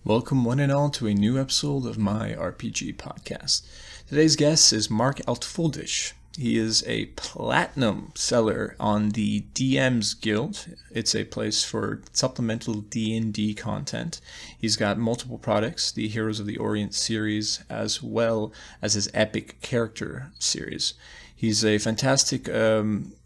Welcome one and all to a new episode of MyRPG podcast. Today's guest is Marc Altfuldisch. He is a platinum seller on the DM's Guild. It's a place for supplemental D&D content. He's got multiple products, the Heroes of the Orient series, as well as his epic character series. He's a fantastic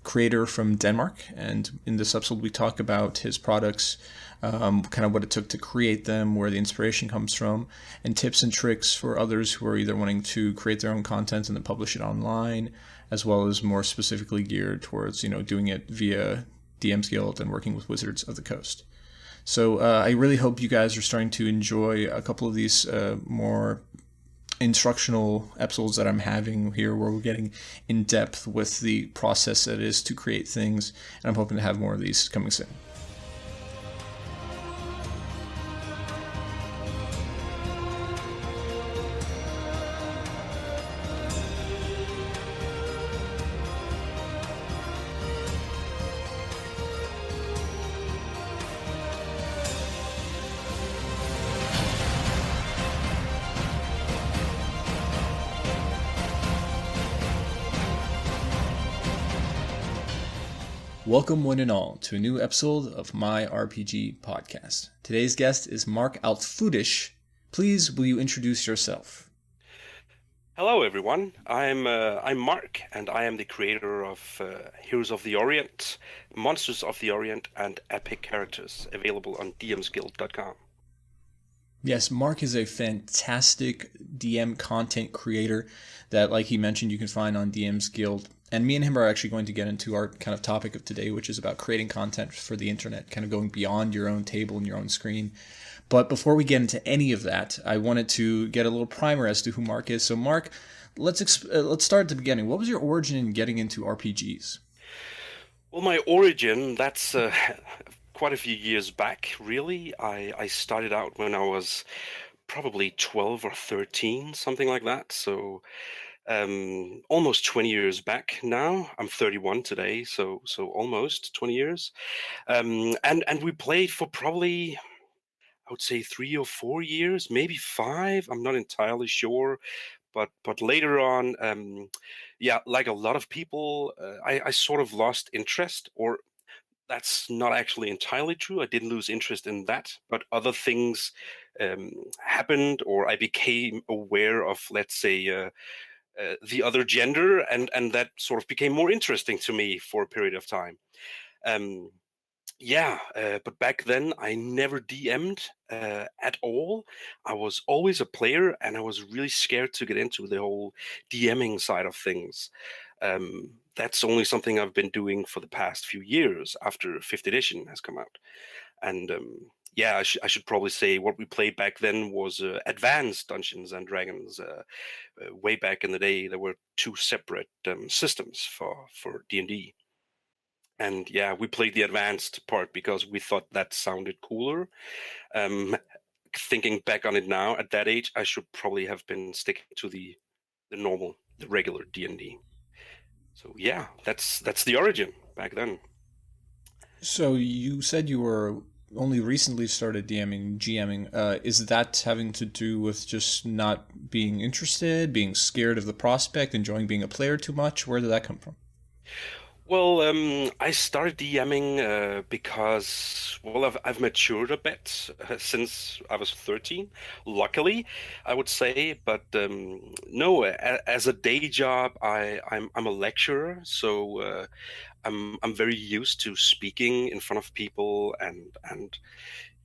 creator from Denmark, and in this episode we talk about his products, kind of what it took to create them, where the inspiration comes from, and tips and tricks for others who are either wanting to create their own content and then publish it online, as well as more specifically geared towards, doing it via DM's Guild and working with Wizards of the Coast. So I really hope you guys are starting to enjoy a couple of these more instructional episodes that I'm having here, where we're getting in depth with the process that it is to create things, and I'm hoping to have more of these coming soon. Welcome one and all to a new episode of MyRPG podcast. Today's guest is Marc Altfuldisch. Please, will you introduce yourself? Hello, everyone. I'm Marc, and I am the creator of Heroes of the Orient, Monsters of the Orient, and Epic Characters, available on dmsguild.com. Yes, Marc is a fantastic DM content creator that, like he mentioned, you can find on DM's Guild. And me and him are actually going to get into our kind of topic of today, which is about creating content for the internet, kind of going beyond your own table and your own screen. But before we get into any of that, I wanted to get a little primer as to who Marc is. So Marc, let's start at the beginning. What was your origin in getting into RPGs? Well, my origin, that's quite a few years back, really. I started out when I was probably 12 or 13, something like that. So almost 20 years back now. I'm 31 today, so almost 20 years. And we played for probably, I would say, 3 or 4 years, maybe 5. I'm not entirely sure. But later on, like a lot of people, I sort of lost interest, or that's not actually entirely true. I didn't lose interest in that, but other things happened, or I became aware of, let's say, the other gender, and that sort of became more interesting to me for a period of time. Um, but back then I never DM'd at all. I was always a player, and I was really scared to get into the whole DMing side of things. That's only something I've been doing for the past few years after 5th edition has come out. And I should probably say what we played back then was advanced Dungeons and Dragons. Way back in the day, there were 2 separate systems for D&D. And we played the advanced part because we thought that sounded cooler. Thinking back on it now, at that age, I should probably have been sticking to the regular D&D. So that's the origin back then. So you said you were only recently started DMing, GMing. Is that having to do with just not being interested, being scared of the prospect, enjoying being a player too much? Where did that come from? Well, I started DMing because, I've matured a bit since I was 13, luckily, I would say. But no, as a day job, I'm a lecturer, so I'm very used to speaking in front of people, and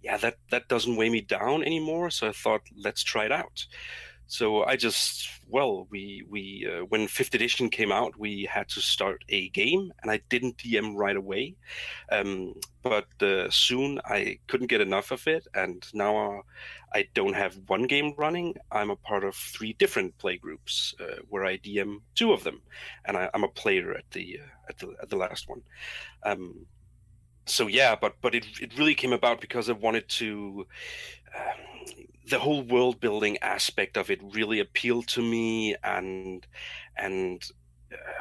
that doesn't weigh me down anymore. So I thought, let's try it out. So I just, we when 5th edition came out, we had to start a game, and I didn't DM right away. But soon I couldn't get enough of it, and now I don't have one game running. I'm a part of 3 different play groups where I DM 2 of them, and I'm a player at the last one. But it really came about because I wanted to. The whole world building aspect of it really appealed to me, and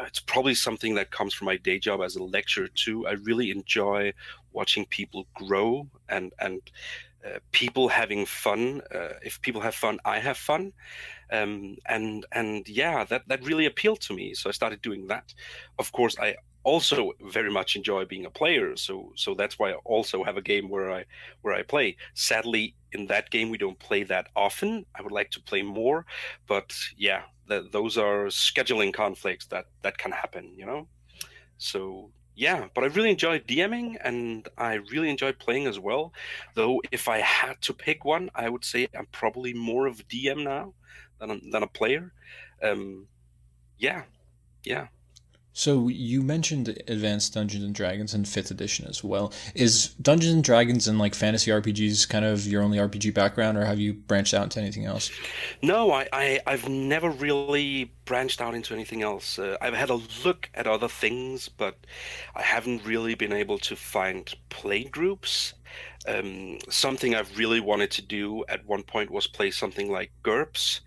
it's probably something that comes from my day job as a lecturer too. I really enjoy watching people grow and people having fun. If people have fun, I have fun. And yeah, that really appealed to me. So I started doing that. Of course, I also very much enjoy being a player. So that's why I also have a game where I play. Sadly, in that game we don't play that often. I would like to play more, but yeah, those are scheduling conflicts that can happen, you know. So yeah, but I really enjoy DMing and I really enjoy playing as well. Though if I had to pick one, I would say I'm probably more of a DM now than a player. Um, yeah, yeah. So you mentioned Advanced Dungeons and Dragons and Fifth Edition as well. Is Dungeons and Dragons and like fantasy RPGs kind of your only RPG background, or have you branched out into anything else? No, I've never really branched out into anything else. I've had a look at other things, but I haven't really been able to find play groups. Something I've really wanted to do at one point was play something like GURPS,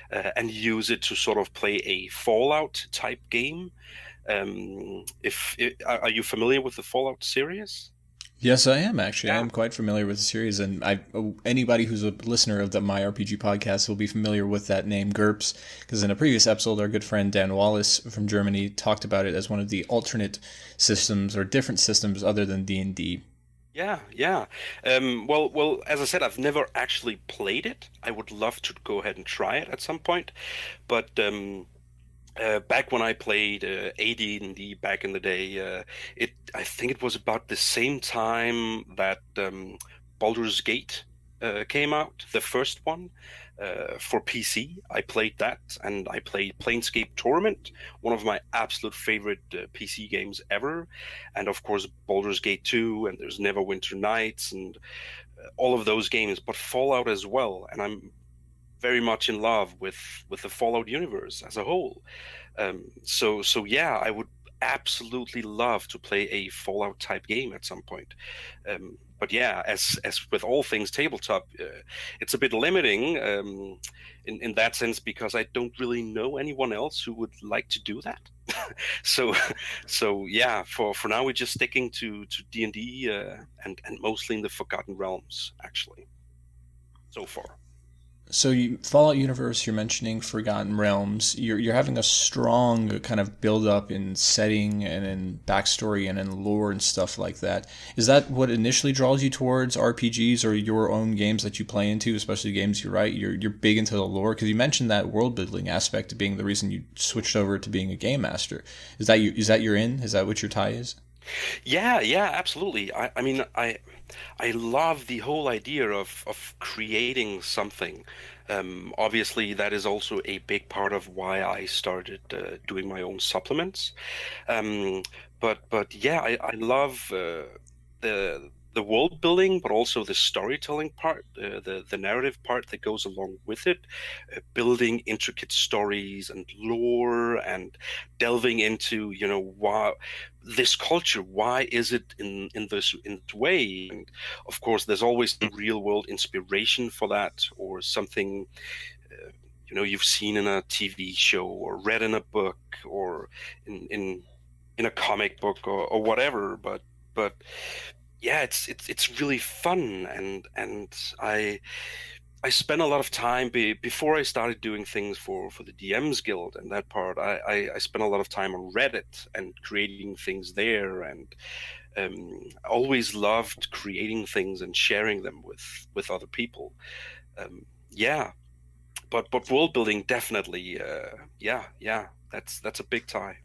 and use it to sort of play a Fallout type game. Are you familiar with the Fallout series? Yes, I am actually. I Yeah. am quite familiar with the series, and anybody who's a listener of the MyRPG podcast will be familiar with that name GURPS, because in a previous episode, our good friend Dan Wallace from Germany talked about it as one of the alternate systems or different systems other than D&D. Yeah, yeah. Well, as I said, I've never actually played it. I would love to go ahead and try it at some point, but back when I played AD&D back in the day, I think it was about the same time that Baldur's Gate came out, the first one for PC. I played that, and I played Planescape Torment, one of my absolute favorite PC games ever, and of course Baldur's Gate 2, and there's Neverwinter Nights, and all of those games, but Fallout as well. And I'm very much in love with the Fallout universe as a whole. So yeah, I would absolutely love to play a Fallout type game at some point. But yeah, as with all things tabletop, it's a bit limiting in that sense because I don't really know anyone else who would like to do that. so so yeah, for now we're just sticking to D&D and mostly in the Forgotten Realms actually so far. So Fallout universe, you're mentioning Forgotten Realms. You're having a strong kind of build up in setting and in backstory and in lore and stuff like that. Is that what initially draws you towards RPGs or your own games that you play into, especially games you write? You're big into the lore because you mentioned that world building aspect being the reason you switched over to being a game master. Is that you? Is that your in? Is that what your tie is? Yeah, yeah, absolutely. I mean, I love the whole idea of creating something. Obviously, that is also a big part of why I started doing my own supplements. Um, but yeah, I love the world building, but also the storytelling part, the narrative part that goes along with it, building intricate stories and lore, and delving into why this culture, why is it in this way, and of course, there's always some real world inspiration for that, or something you've seen in a TV show or read in a book or in a comic book or whatever. But yeah, it's really fun, and I spent a lot of time before I started doing things for the DMs Guild and that part. I spent a lot of time on Reddit and creating things there, and always loved creating things and sharing them with other people. Yeah, but world building definitely. Yeah, that's a big tie.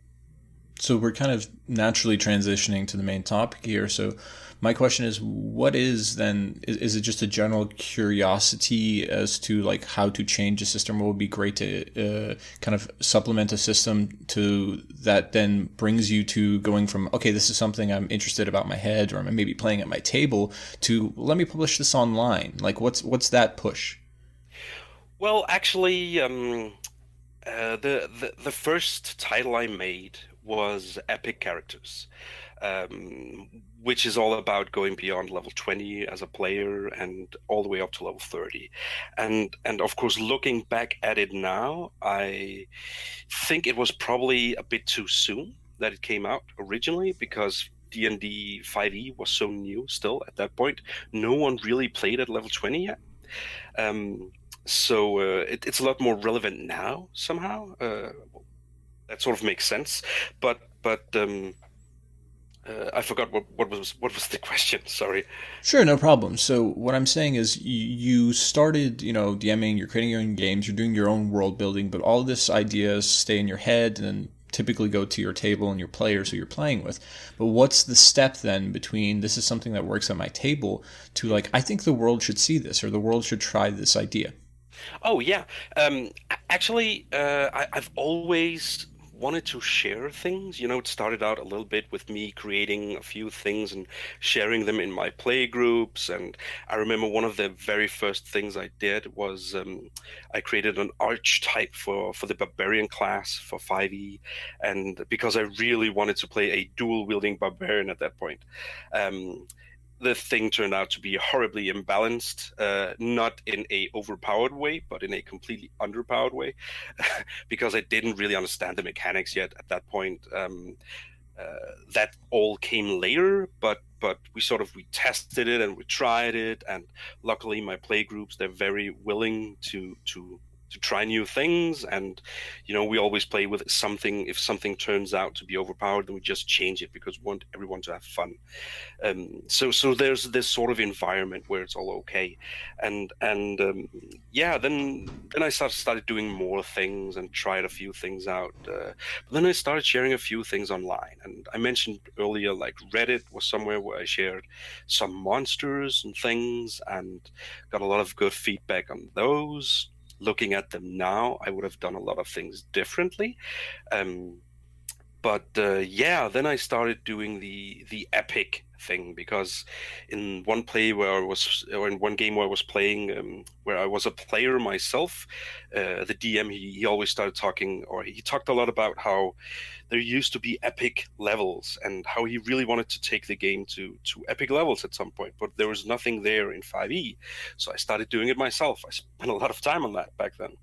So we're kind of naturally transitioning to the main topic here. So my question is, what is then, is it just a general curiosity as to like how to change a system? What would be great to kind of supplement a system to that then brings you to going from, okay, this is something I'm interested about my head or I'm maybe playing at my table to let me publish this online. Like what's that push? Well, actually, the first title I made was Epic Characters. which is all about going beyond level 20 as a player and all the way up to level 30. And of course, looking back at it now, I think it was probably a bit too soon that it came out originally, because D&D 5e was so new still at that point. No one really played at level 20 yet. So it's a lot more relevant now somehow. That sort of makes sense. But I forgot what was the question. Sorry. Sure, no problem. So what I'm saying is you started, DMing, you're creating your own games, you're doing your own world building, but all this ideas stay in your head and typically go to your table and your players who you're playing with. But what's the step then between this is something that works at my table to like, I think the world should see this or the world should try this idea? Oh yeah. Actually, I've always wanted to share things. It started out a little bit with me creating a few things and sharing them in my play groups. And I remember one of the very first things I did was I created an archetype for the barbarian class for 5e, and because I really wanted to play a dual wielding barbarian at that point. The thing turned out to be horribly imbalanced, not in a overpowered way, but in a completely underpowered way, because I didn't really understand the mechanics yet at that point. That all came later, but we tested it and we tried it, and luckily my play groups, they're very willing to try new things, and we always play with something. If something turns out to be overpowered, then we just change it because we want everyone to have fun. So there's this sort of environment where it's all okay, and yeah, then I started doing more things and tried a few things out, but then I started sharing a few things online. And I mentioned earlier, like Reddit was somewhere where I shared some monsters and things and got a lot of good feedback on those. Looking at them now, I would have done a lot of things differently. But then I started doing the epic thing, because in one game where I was playing, where I was a player myself, the DM he always started talking, or he talked a lot about how there used to be epic levels and how he really wanted to take the game to epic levels at some point, but there was nothing there in 5e. So I started doing it myself. I spent a lot of time on that back then.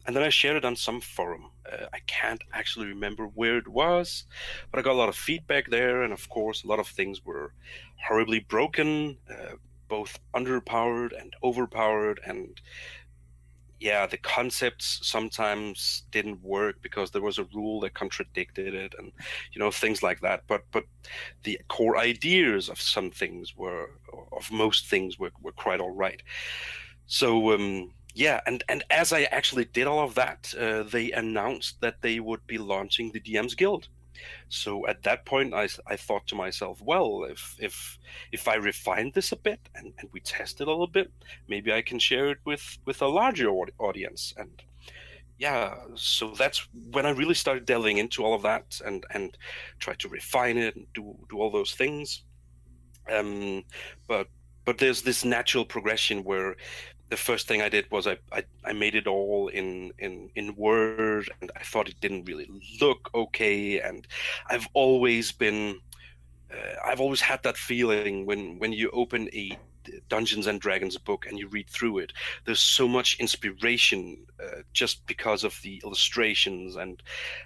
And then I shared it on some forum. I can't actually remember where it was, but I got a lot of feedback there. And of course, a lot of things were horribly broken, both underpowered and overpowered. And yeah, the concepts sometimes didn't work because there was a rule that contradicted it, and things like that. But the core ideas of some things of most things were quite all right. So yeah, and as I actually did all of that, they announced that they would be launching the DM's Guild. So at that point, I thought to myself, well, if I refine this a bit and we test it a little bit, maybe I can share it with a larger audience. And yeah, so that's when I really started delving into all of that and try to refine it and do all those things. But there's this natural progression where the first thing I did was I made it all in Word, and I thought it didn't really look okay. And I've always had that feeling when you open a Dungeons and Dragons book and you read through it, there's so much inspiration just because of the illustrations and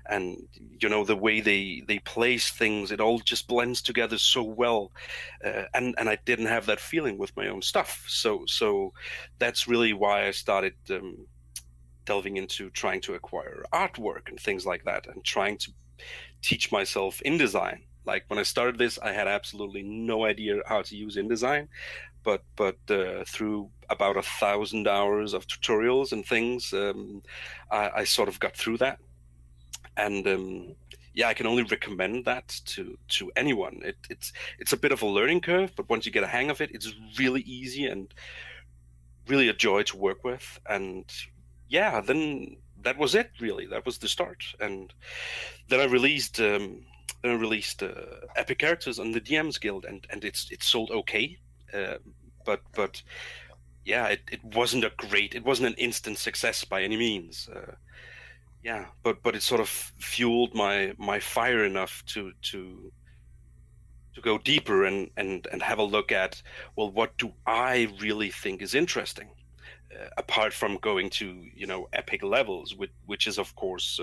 the way they place things. It all just blends together so well, and I didn't have that feeling with my own stuff. So that's really why I started delving into trying to acquire artwork and things like that, and trying to teach myself InDesign. Like when I started this, I had absolutely no idea how to use InDesign, but through about 1,000 hours of tutorials and things, I sort of got through that. And yeah, I can only recommend that to anyone. It's a bit of a learning curve, but once you get a hang of it, it's really easy and really a joy to work with. And yeah, then that was it. Really, that was the start. And then I released. Epic Characters on the DM's Guild, and it's sold okay, but yeah, it wasn't an instant success by any means. Yeah, but it sort of fueled my fire enough to to go deeper and have a look at, well, what do I really think is interesting, apart from going to epic levels, which is of course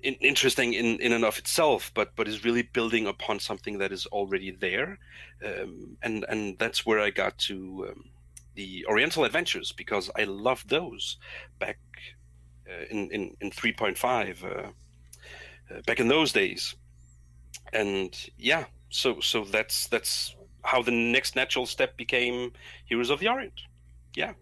interesting in and of itself, but is really building upon something that is already there, and that's where I got to the Oriental Adventures, because I loved those back in 3.5, back in those days. And yeah, so that's how the next natural step became Heroes of the Orient. Yeah.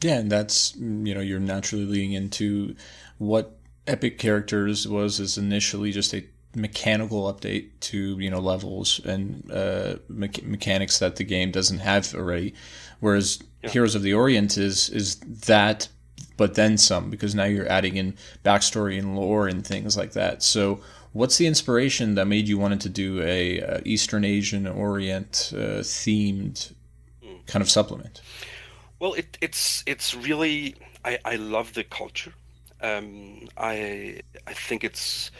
Yeah, and that's, you're naturally leading into what Epic Characters was is initially just a mechanical update to, levels and mechanics that the game doesn't have already. Whereas Heroes of the Orient is that, but then some, because now you're adding in backstory and lore and things like that. So what's the inspiration that made you wanted to do a Eastern Asian Orient themed kind of supplement? Well, it's really, I love the culture. I think it's,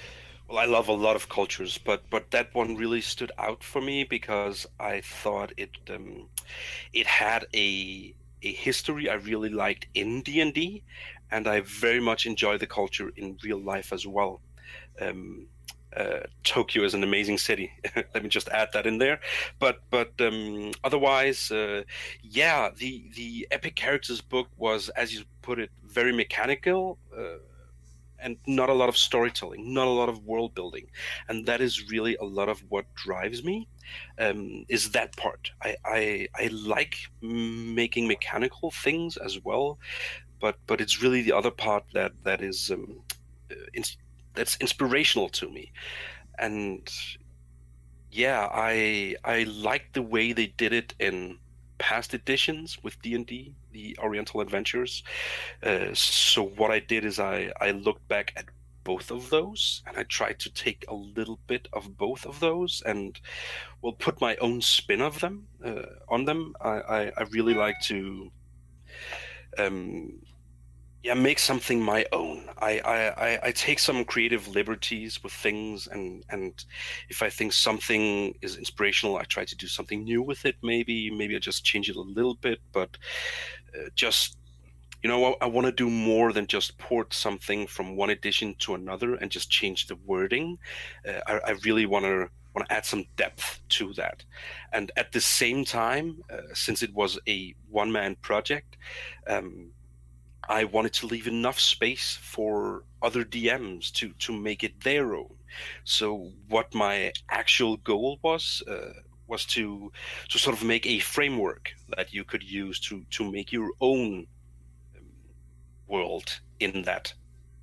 well, I love a lot of cultures, but that one really stood out for me because I thought it had a history I really liked in D&D, and I very much enjoy the culture in real life as well. Tokyo is an amazing city. Let me just add that in there. But otherwise, yeah, the Epic Characters book was, as you put it, very mechanical. And not a lot of storytelling, not a lot of world building, and that is really a lot of what drives me. Is that part? I like making mechanical things as well, but it's really the other part that is that's inspirational to me. And yeah, I like the way they did it in past editions with D&D, the Oriental Adventures. So what I did is I looked back at both of those, and I tried to take a little bit of both of those and will put my own spin of them on them. I really like to make something my own. I take some creative liberties with things, and if I think something is inspirational, I try to do something new with it. Maybe I just change it a little bit, but just I want to do more than just port something from one edition to another and just change the wording. I really want to add some depth to that, and at the same time, since it was a one-man project, I wanted to leave enough space for other DMs to make it their own. So what my actual goal was to sort of make a framework that you could use to make your own world in that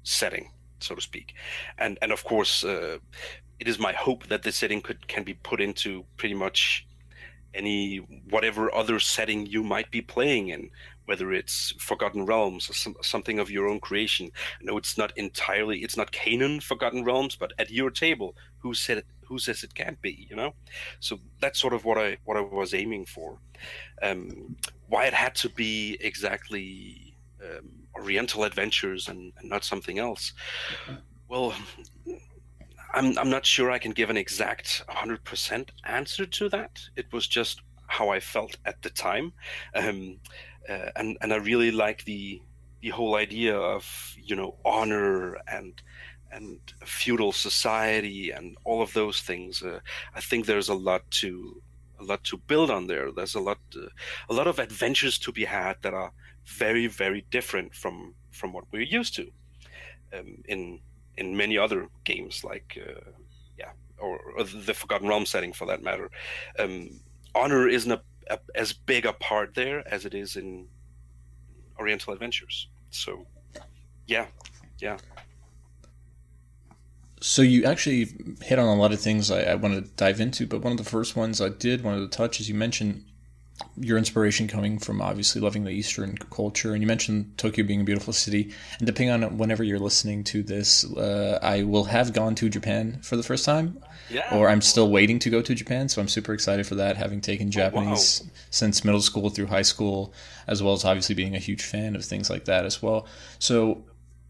setting, so to speak. And of course, it is my hope that this setting can be put into pretty much any whatever other setting you might be playing in, whether it's Forgotten Realms or something of your own creation. I know it's not canon Forgotten Realms, but at your table, who says it can't be, So that's sort of what I was aiming for. Why it had to be exactly Oriental Adventures and not something else. Well, I'm not sure I can give an exact 100% answer to that. It was just how I felt at the time, and I really like the whole idea of honor and feudal society and all of those things. I think there's a lot to build on there. There's a lot of adventures to be had that are very, very different from what we're used to in many other games, like or the Forgotten Realms setting, for that matter. Honor isn't as big a part there as it is in Oriental Adventures. So, yeah. So you actually hit on a lot of things I wanted to dive into, but one of the first ones I wanted to touch is you mentioned your inspiration coming from obviously loving the Eastern culture, and you mentioned Tokyo being a beautiful city. And depending on whenever you're listening to this, I will have gone to Japan for the first time, or I'm still waiting to go to Japan. So I'm super excited for that, having taken Japanese since middle school through high school, as well as obviously being a huge fan of things like that as well. So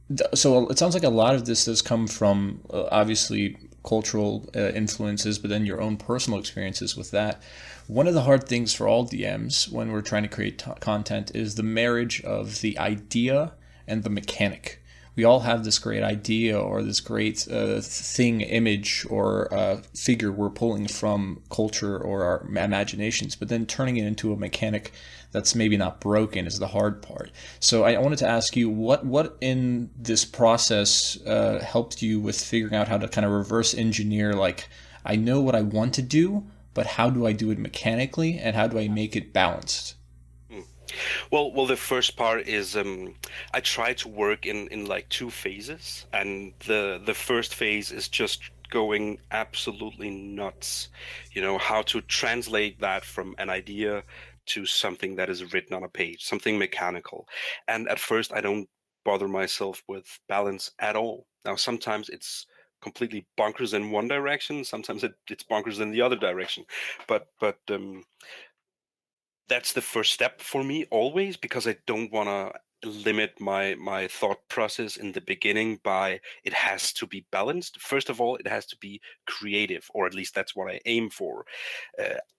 it sounds like a lot of this has come from obviously cultural influences, but then your own personal experiences with that. One of the hard things for all DMs when we're trying to create content is the marriage of the idea and the mechanic. We all have this great idea or this great thing, image, or figure we're pulling from culture or our imaginations, but then turning it into a mechanic that's maybe not broken is the hard part. So I wanted to ask you, what in this process helped you with figuring out how to kind of reverse engineer, like, I know what I want to do, but how do I do it mechanically, and how do I make it balanced? Well, the first part is I try to work in like two phases, and the first phase is just going absolutely nuts. How to translate that from an idea to something that is written on a page, something mechanical. And at first, I don't bother myself with balance at all. Now, sometimes it's completely bonkers in one direction, sometimes it's bonkers in the other direction, but that's the first step for me always, because I don't want to limit my thought process in the beginning by it has to be balanced. First of all, it has to be creative, or at least that's what I aim for.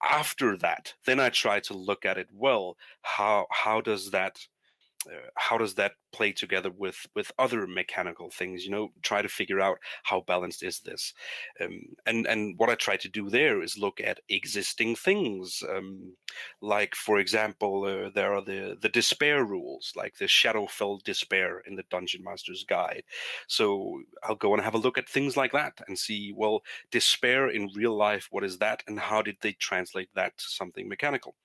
After that, then I try to look at it, well, how does that play together with other mechanical things? Try to figure out how balanced is this. And what I try to do there is look at existing things, like, for example, there are the despair rules, like the Shadowfell despair in the Dungeon Master's Guide. So I'll go and have a look at things like that and see, well, despair in real life, what is that, and how did they translate that to something mechanical?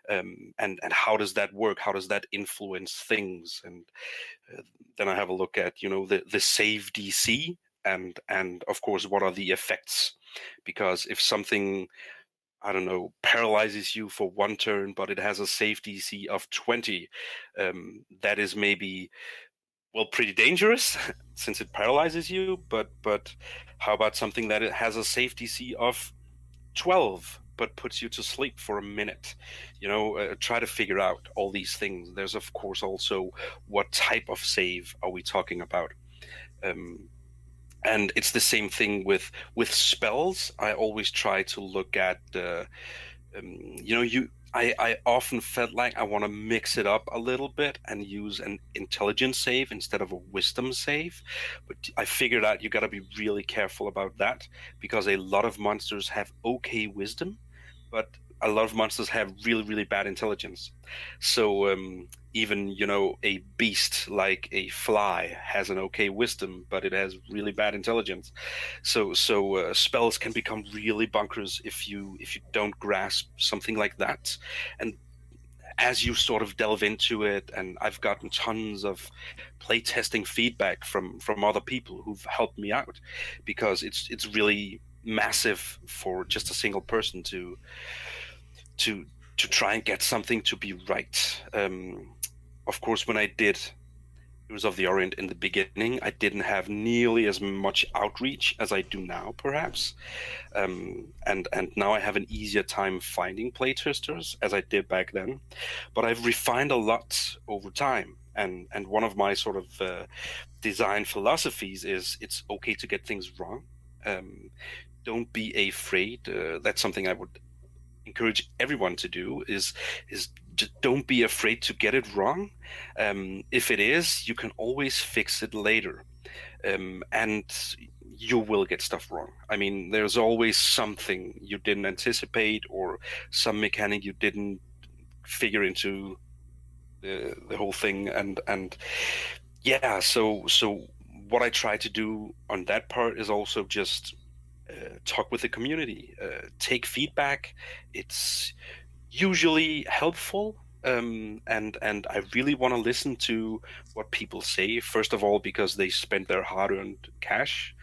And how does that work? How does that influence things? And then I have a look at the save DC, and of course, what are the effects? Because if something, I don't know, paralyzes you for one turn, but it has a save DC of 20, that is maybe, well, pretty dangerous since it paralyzes you. But how about something that it has a save DC of 12 but puts you to sleep for a minute? Try to figure out all these things. There's of course also, what type of save are we talking about? And it's the same thing with spells. I always try to look at I often felt like I want to mix it up a little bit and use an intelligence save instead of a wisdom save. But I figured out you got to be really careful about that, because a lot of monsters have okay wisdom, but a lot of monsters have really, really bad intelligence. So even, a beast like a fly has an okay wisdom, but it has really bad intelligence. So spells can become really bonkers if you don't grasp something like that. And as you sort of delve into it, and I've gotten tons of playtesting feedback from other people who've helped me out, because it's really massive for just a single person to try and get something to be right. Of course, when I did Heroes of the Orient in the beginning, I didn't have nearly as much outreach as I do now, perhaps. And now I have an easier time finding playtesters as I did back then. But I've refined a lot over time. And one of my sort of design philosophies is it's okay to get things wrong. Don't be afraid. That's something I would encourage everyone to do, is just don't be afraid to get it wrong. If it is, you can always fix it later, and you will get stuff wrong. I mean, there's always something you didn't anticipate, or some mechanic you didn't figure into the whole thing, and yeah. So what I try to do on that part is also just talk with the community, take feedback. It's usually helpful, and I really want to listen to what people say. First of all, because they spent their hard-earned cash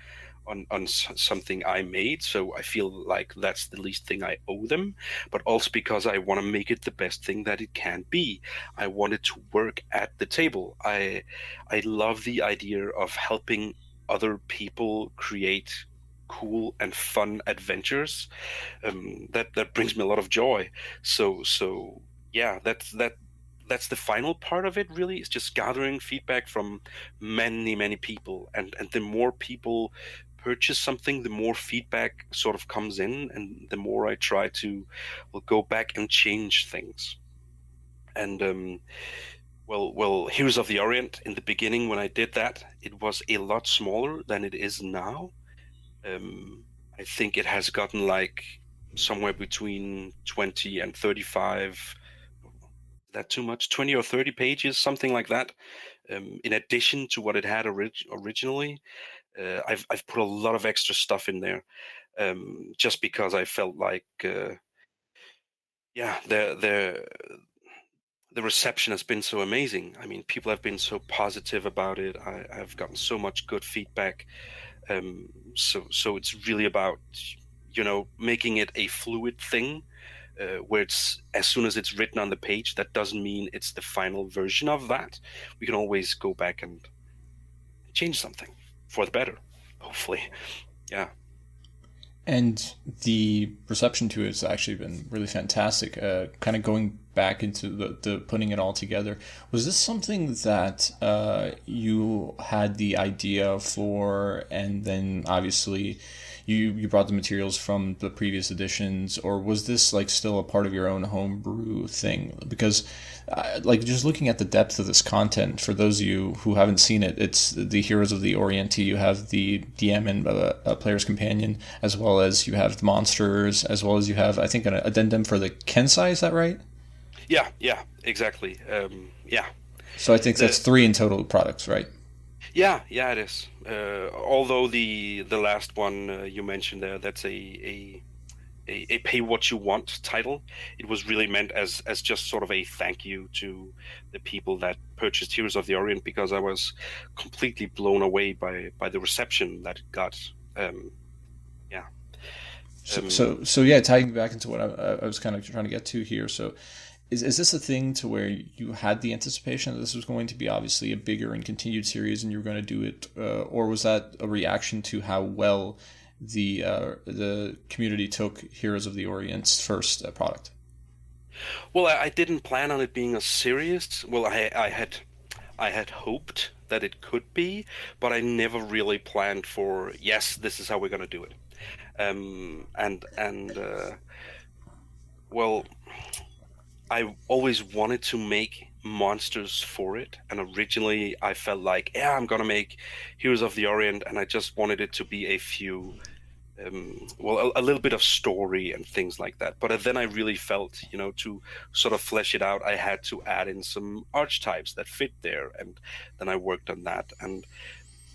on something I made, so I feel like that's the least thing I owe them. But also because I want to make it the best thing that it can be. I want it to work at the table. I love the idea of helping other people create cool and fun adventures. That brings me a lot of joy. So yeah, that's the final part of it. Really, is just gathering feedback from many people, and the more people purchase something, the more feedback sort of comes in, and the more I try to go back and change things. And well, Heroes of the Orient, in the beginning when I did that, it was a lot smaller than it is now. I think it has gotten like somewhere between 20 and 35. Is that too much? 20 or 30 pages, something like that. In addition to what it had originally, I've put a lot of extra stuff in there, just because I felt like, yeah, the reception has been so amazing. I mean, people have been so positive about it. I've gotten so much good feedback. So it's really about, making it a fluid thing, where it's, as soon as it's written on the page, that doesn't mean it's the final version of that. We can always go back and change something for the better, hopefully. Yeah. And the reception to it has actually been really fantastic. Kind of going back into the putting it all together, was this something that you had the idea for, and then obviously you brought the materials from the previous editions, or was this like still a part of your own homebrew thing? Because like just looking at the depth of this content, for those of you who haven't seen it, it's the Heroes of the Orient. You have the DM and a player's companion, as well as you have the monsters, as well as you have, I think, an addendum for the Kensai. Is that right? Yeah, exactly. Yeah. So I think that's 3 in total products, right? Yeah, it is. Although the last one you mentioned there, that's a pay what you want title. It was really meant as just sort of a thank you to the people that purchased Heroes of the Orient, because I was completely blown away by the reception that it got. Yeah. So yeah, tying back into what I was kind of trying to get to here. So is this a thing to where you had the anticipation that this was going to be obviously a bigger and continued series, and you were going to do it, or was that a reaction to how well the community took Heroes of the Orient's first product? Well, I didn't plan on it being a series. Well, I had hoped that it could be, but I never really planned for, yes, this is how we're going to do it. Well, I always wanted to make monsters for it, and originally I felt like, yeah, I'm gonna make Heroes of the Orient, and I just wanted it to be a few, a little bit of story and things like that. But then I really felt, to sort of flesh it out, I had to add in some archetypes that fit there, and then I worked on that, and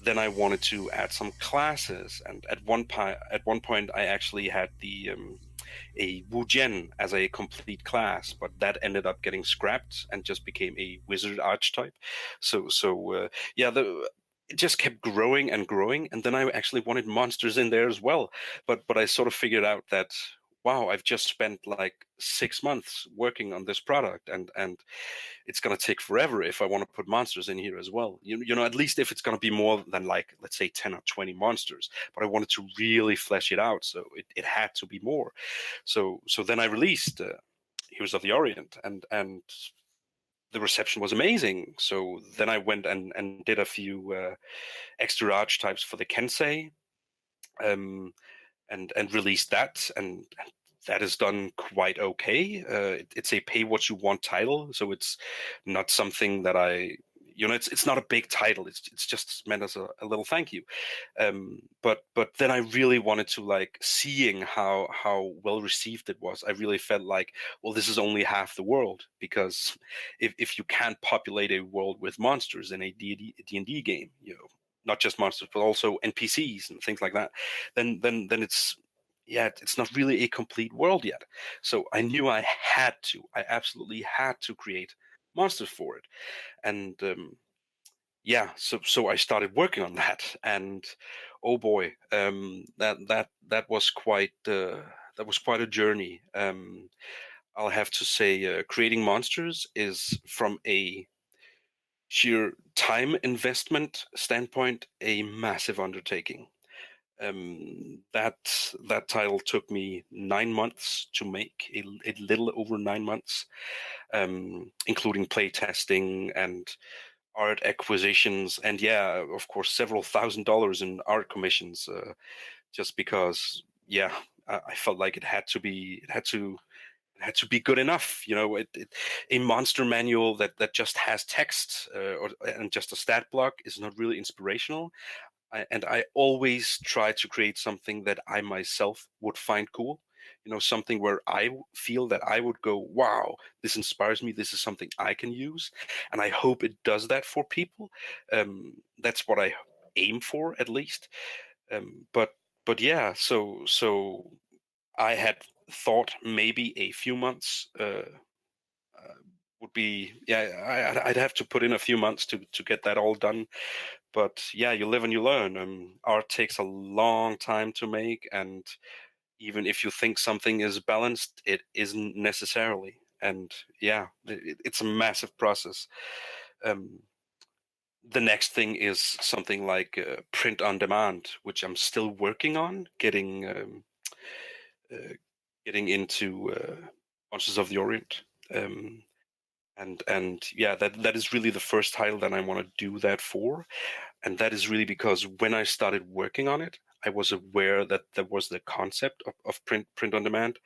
then I wanted to add some classes, and at one point I actually had a Wu Jian as a complete class, but that ended up getting scrapped and just became a wizard archetype. Yeah, it just kept growing and growing, and then I actually wanted monsters in there as well. But I sort of figured out that, wow, I've just spent like 6 months working on this product, and it's going to take forever if I want to put monsters in here as well. At least if it's going to be more than, like, let's say 10 or 20 monsters. But I wanted to really flesh it out, so it had to be more. So then I released Heroes of the Orient, and the reception was amazing. So then I went and did a few extra archetypes for the Kensei, and released that, and that is done quite okay. It's a pay what you want title, so it's not something that it's not a big title. It's just meant as a little thank you. But then I really wanted to, like, seeing how well received it was. I really felt like, well, this is only half the world, because if you can't populate a world with monsters in a D&D game, not just monsters but also NPCs and things like that, then it's not really a complete world yet. So I knew I absolutely had to create monsters for it. And so I started working on that, and oh boy, that was quite a journey. I'll have to say, creating monsters is, from a sheer time investment standpoint, a massive undertaking. That title took me 9 months to make, a little over 9 months, including play testing and art acquisitions, and yeah, of course, several $1,000s in art commissions, just because, yeah, I felt like it had to be good enough. A monster manual that just has text, and just a stat block is not really inspirational. And I always try to create something that I myself would find cool. Something where I feel that I would go, wow, this inspires me. This is something I can use, and I hope it does that for people. That's what I aim for, at least. But yeah, so I had thought maybe a few months would be, yeah, I'd have to put in a few months to get that all done. But yeah, you live and you learn. Art takes a long time to make, and even if you think something is balanced, it isn't necessarily. And yeah, it's a massive process. Um, the next thing is something like print on demand, which I'm still working on uh, getting into Monsters of the Orient. Um, and yeah, that is really the first title that I want to do that for. And that is really because when I started working on it, I was aware that there was the concept of print on demand.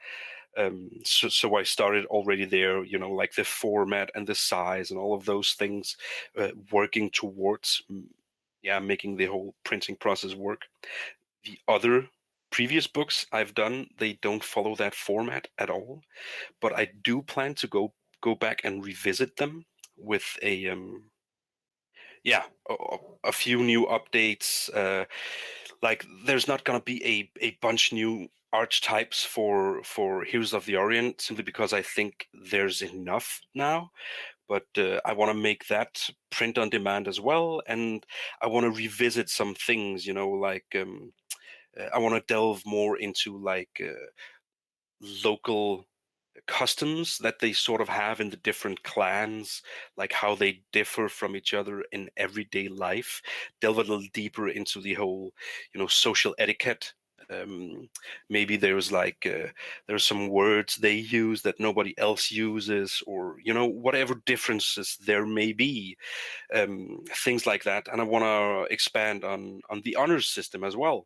So I started already there, like the format and the size and all of those things, working towards, yeah, making the whole printing process work. The other previous books I've done, they don't follow that format at all, but I do plan to go back and revisit them with a few new updates. Like there's not going to be a bunch new archetypes for Heroes of the Orient, simply because I think there's enough now. But I want to make that print on demand as well, and I want to revisit some things. Like I want to delve more into like local customs that they sort of have in the different clans, like how they differ from each other in everyday life. Delve a little deeper into the whole, social etiquette. Maybe there's some words they use that nobody else uses, or whatever differences there may be, things like that. And I want to expand on the honors system as well,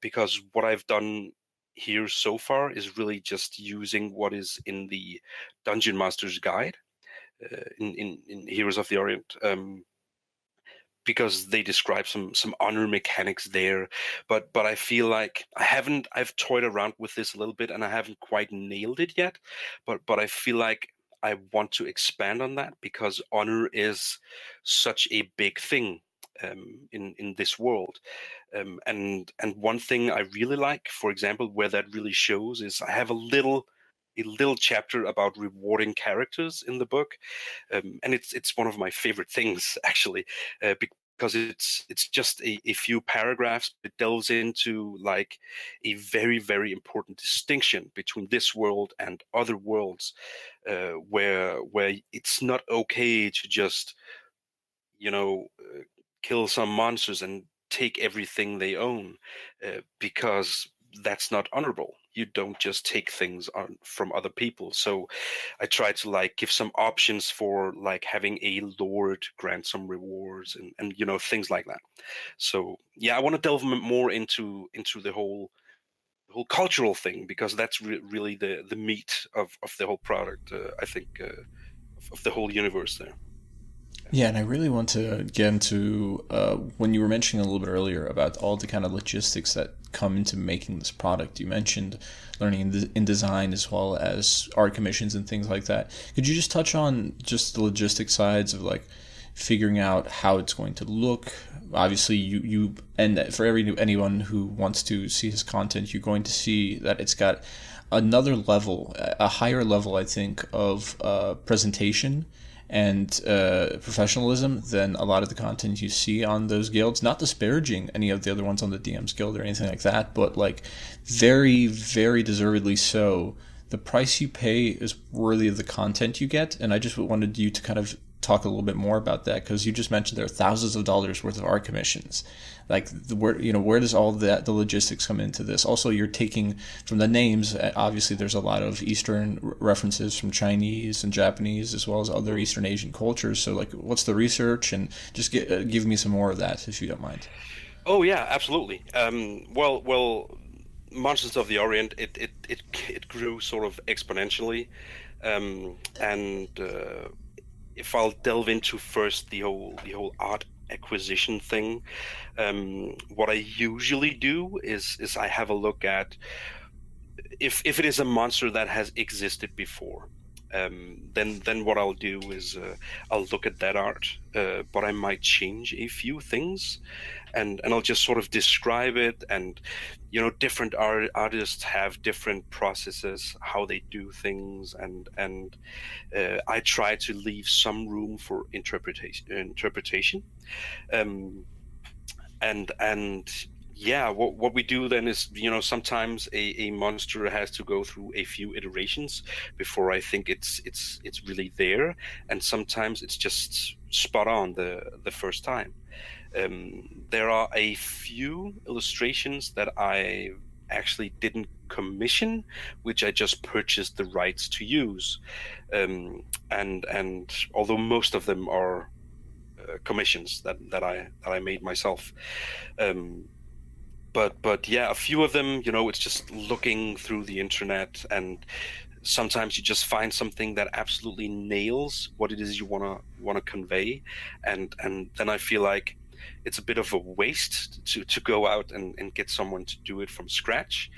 because what I've done here so far is really just using what is in the Dungeon Master's Guide, in Heroes of the Orient, because they describe some honor mechanics there. But I feel like I've toyed around with this a little bit and I haven't quite nailed it yet. But I feel like I want to expand on that, because honor is such a big thing in this world. And one thing I really like, for example, where that really shows, is I have a little chapter about rewarding characters in the book, and it's one of my favorite things, actually, because it's just a few paragraphs. It delves into like a very, very important distinction between this world and other worlds, where it's not okay to just kill some monsters and take everything they own, because that's not honorable. You don't just take things from other people. So I try to like give some options for like having a lord grant some rewards, and things like that. So yeah, I want to delve more into the whole cultural thing, because that's really the meat of the whole product. I think of the whole universe there. Yeah, and I really want to get into when you were mentioning a little bit earlier about all the kind of logistics that come into making this product. You mentioned learning in design as well as art commissions and things like that. Could you just touch on just the logistic sides of like figuring out how it's going to look? Obviously, you and for anyone who wants to see his content, you're going to see that it's got another level, a higher level, I think, of presentation and professionalism than a lot of the content you see on those guilds. Not disparaging any of the other ones on the DM's Guild or anything like that, but like very, very deservedly so. The price you pay is worthy of the content you get, and I just wanted you to kind of talk a little bit more about that, because you just mentioned there are thousands of dollars worth of art commissions. Like, where does all that, the logistics come into this? Also, you're taking from the names. Obviously, there's a lot of Eastern references from Chinese and Japanese, as well as other Eastern Asian cultures. So, like, what's the research? And just give me some more of that, if you don't mind. Oh yeah, absolutely. Well, Monsters of the Orient, it grew sort of exponentially, and if I'll delve into first the whole art acquisition thing, what I usually do is I have a look at if it is a monster that has existed before. Then what I'll do is I'll look at that art, but I might change a few things, and I'll just sort of describe it. And different artists have different processes how they do things, and I try to leave some room for interpretation. And yeah, what we do then is, sometimes a monster has to go through a few iterations before I think it's really there, and sometimes it's just spot on the first time. There are a few illustrations that I actually didn't commission, which I just purchased the rights to use, and although most of them are commissions that I made myself. But yeah, a few of them, it's just looking through the internet, and sometimes you just find something that absolutely nails what it is you want to convey, and then I feel like it's a bit of a waste to go out and get someone to do it from scratch.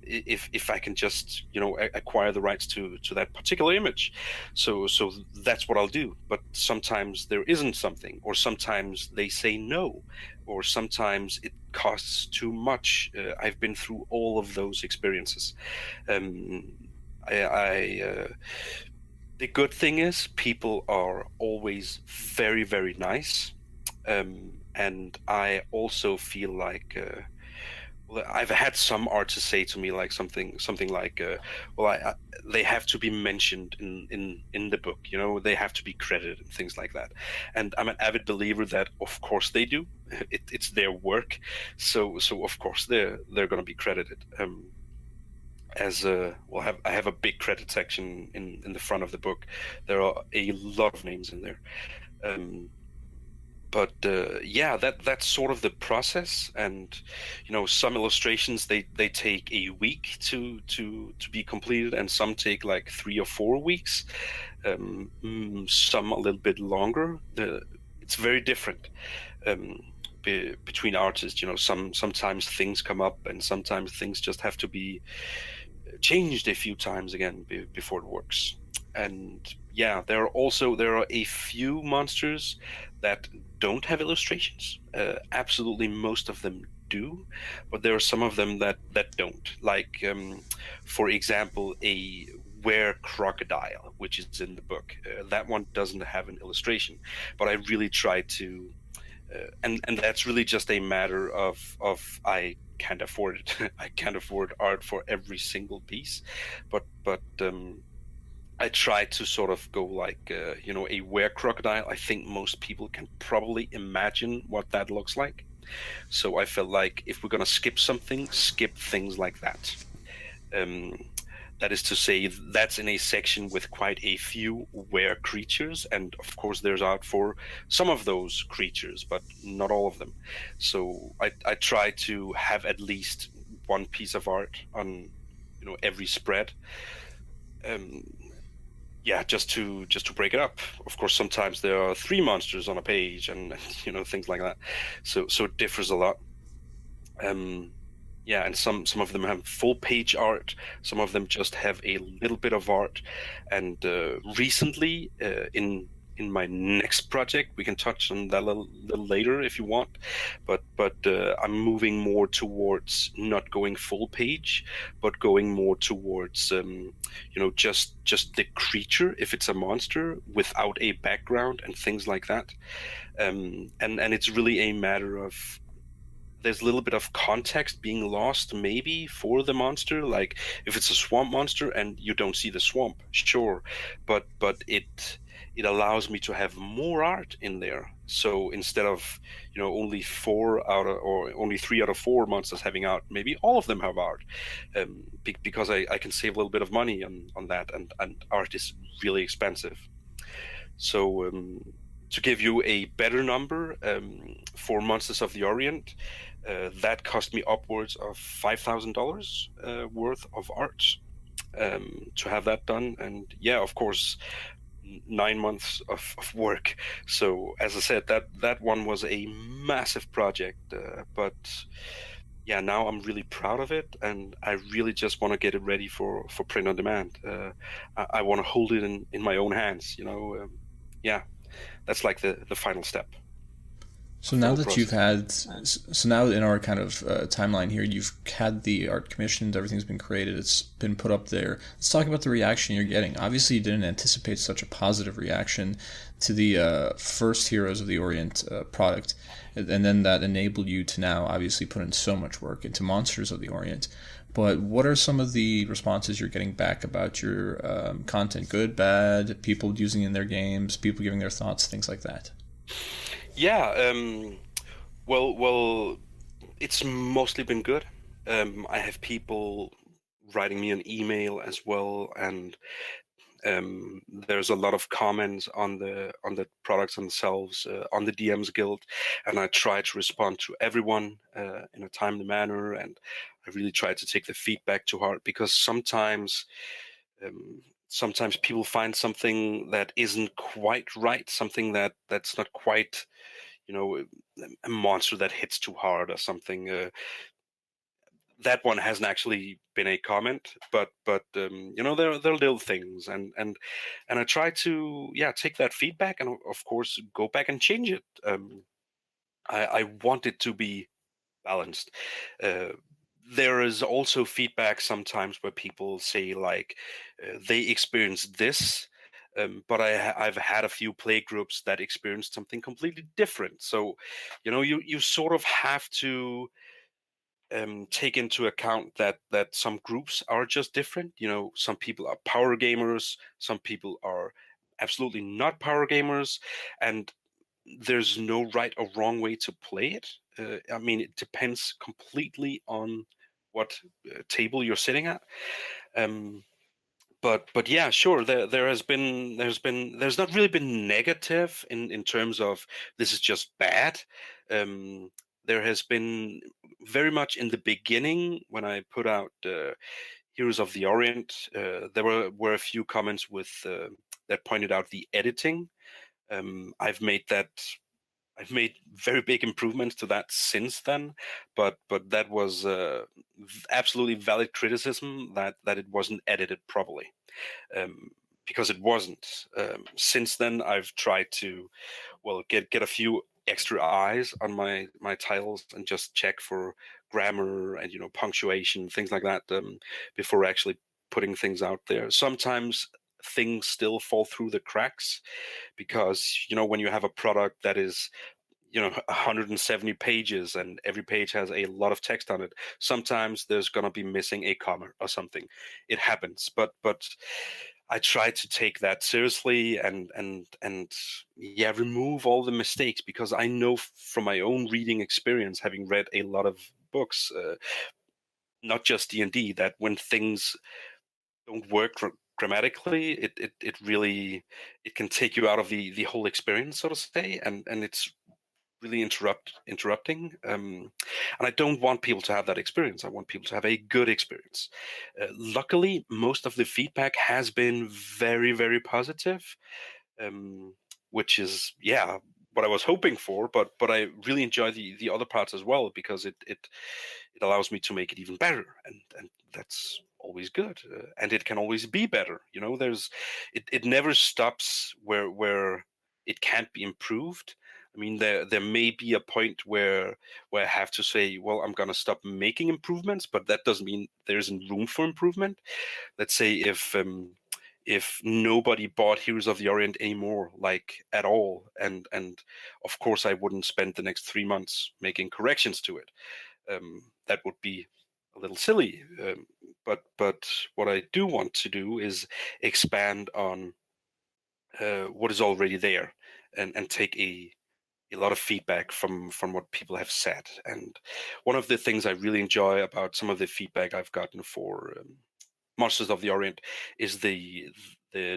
If I can just acquire the rights to that particular image, so that's what I'll do. But sometimes there isn't something, or sometimes they say no, or sometimes it costs too much. I've been through all of those experiences. The good thing is people are always very, very nice, and I also feel like I've had some artists say to me like something like, they have to be mentioned in the book, they have to be credited and things like that. And I'm an avid believer that of course they do. It's their work, so of course they're going to be credited. I have a big credit section in the front of the book. There are a lot of names in there. But yeah, that's sort of the process. And some illustrations they take a week to be completed, and some take like 3 or 4 weeks, some a little bit longer. It's very different between artists. Sometimes things come up, and sometimes things just have to be changed a few times again before it works. And yeah, there are a few monsters that don't have illustrations. Absolutely most of them do, but there are some of them that don't. Like, for example, a were crocodile, which is in the book. That one doesn't have an illustration, but I really tried to, and that's really just a matter of I can't afford it. I can't afford art for every single piece, but I try to sort of go like, a were crocodile. I think most people can probably imagine what that looks like. So I felt like if we're going to skip something, skip things like that. That is to say, that's in a section with quite a few were creatures. And of course, there's art for some of those creatures, but not all of them. So I try to have at least one piece of art on, every spread. Yeah, just to break it up. Of course, sometimes there are 3 monsters on a page, and things like that. So it differs a lot. Yeah, and some of them have full page art. Some of them just have a little bit of art. And recently, in my next project, we can touch on that a little later if you want. But I'm moving more towards not going full page, but going more towards just the creature if it's a monster without a background and things like that. And it's really a matter of, there's a little bit of context being lost maybe for the monster. Like if it's a swamp monster and you don't see the swamp, sure, but it allows me to have more art in there. So instead of only only 3 out of 4 monsters having art, maybe all of them have art, because I can save a little bit of money on that, and art is really expensive. So to give you a better number, for Monsters of the Orient, that cost me upwards of $5,000 worth of art to have that done. And yeah, of course, 9 months of work. So as I said, that one was a massive project, but yeah, now I'm really proud of it, and I really just want to get it ready for print on demand. I want to hold it in my own hands, yeah, that's like the final step So of the now whole that you've process. had, so now in our kind of timeline here, you've had the art commissioned, everything's been created, it's been put up there. Let's talk about the reaction you're getting. Obviously, you didn't anticipate such a positive reaction to the first Heroes of the Orient product, and then that enabled you to now obviously put in so much work into Monsters of the Orient. But what are some of the responses you're getting back about your content? Good, bad, people using it in their games, people giving their thoughts, things like that. Yeah, well, it's mostly been good. I have people writing me an email as well, and there's a lot of comments on the products themselves, on the DMs Guild, and I try to respond to everyone in a timely manner, and I really try to take the feedback to heart, because um, sometimes people find something that isn't quite right, something that's not quite, you know, a monster that hits too hard or something. That one hasn't actually been a comment, but they're little things, and I try to take that feedback, and of course go back and change it. I want it to be balanced. Uh, there is also feedback sometimes where people say, like, they experienced this, but I've had a few play groups that experienced something completely different. So, you sort of have to take into account that some groups are just different. Some people are power gamers, some people are absolutely not power gamers, and there's no right or wrong way to play it. I mean, it depends completely on what table you're sitting at. Um, but yeah, sure. There's not really been negative in terms of this is just bad. Um, there has been very much in the beginning when I put out Heroes of the Orient. There were a few comments that pointed out the editing. I've made very big improvements to that since then, but that was absolutely valid criticism that it wasn't edited properly, um, because it wasn't. Since then, I've tried to get a few extra eyes on my titles and just check for grammar and punctuation, things like that, before actually putting things out there. Sometimes things still fall through the cracks, because when you have a product that is 170 pages and every page has a lot of text on it, sometimes there's going to be missing a comma or something. It happens, but I try to take that seriously, and yeah, remove all the mistakes, because I know from my own reading experience, having read a lot of books, not just D&D, that when things don't work grammatically, it really, it can take you out of the whole experience, so to say, and it's really interrupting, and I don't want people to have that experience. I want people to have a good experience. Luckily, most of the feedback has been very, very positive, um, which is, yeah, what I was hoping for, but I really enjoy the other parts as well, because it allows me to make it even better, and that's always good, and it can always be better. It never stops where it can't be improved. I mean, there may be a point where I have to say, well, I'm gonna stop making improvements, but that doesn't mean there isn't room for improvement. Let's say if nobody bought Heroes of the Orient anymore, like at all, and of course I wouldn't spend the next 3 months making corrections to it. That would be a little silly. But what I do want to do is expand on what is already there, and take a lot of feedback from what people have said. And one of the things I really enjoy about some of the feedback I've gotten for Monsters of the Orient is the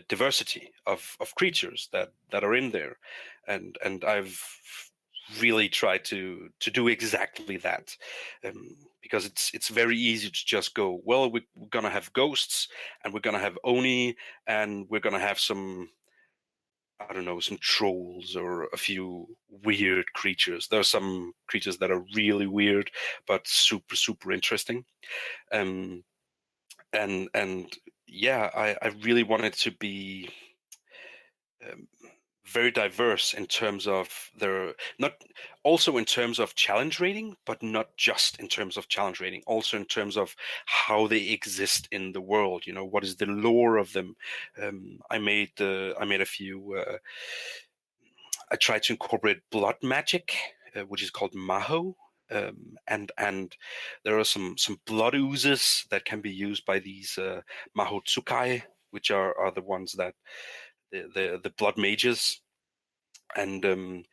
diversity of creatures that are in there, and I've really tried to do exactly that, because it's very easy to just go, well, we're gonna have ghosts, and we're gonna have oni, and we're gonna have some, I don't know, some trolls or a few weird creatures. There are some creatures that are really weird but super interesting. Um, and yeah, I really wanted to be um, very diverse in terms of their, not also in terms of challenge rating, but not just in terms of challenge rating, also in terms of how they exist in the world. You know, what is the lore of them? I made a few. I tried to incorporate blood magic, which is called Maho. And there are some blood oozes that can be used by these Maho Tsukai, which are the ones that the blood mages. And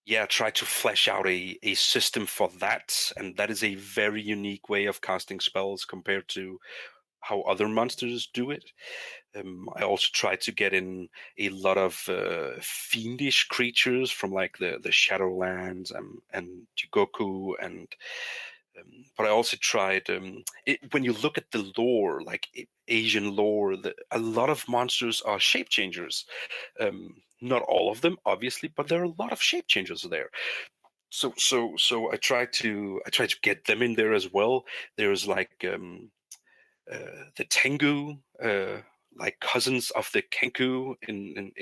yeah, try to flesh out a system for that. And that is a very unique way of casting spells compared to how other monsters do it. I also tried to get in a lot of fiendish creatures from like the Shadowlands and Jigoku, and but I also tried, when you look at the lore, like Asian lore, a lot of monsters are shape changers. Not all of them, obviously, but there are a lot of shape changers there. So I tried to get them in there as well. There's like the Tengu, like cousins of the Kenku in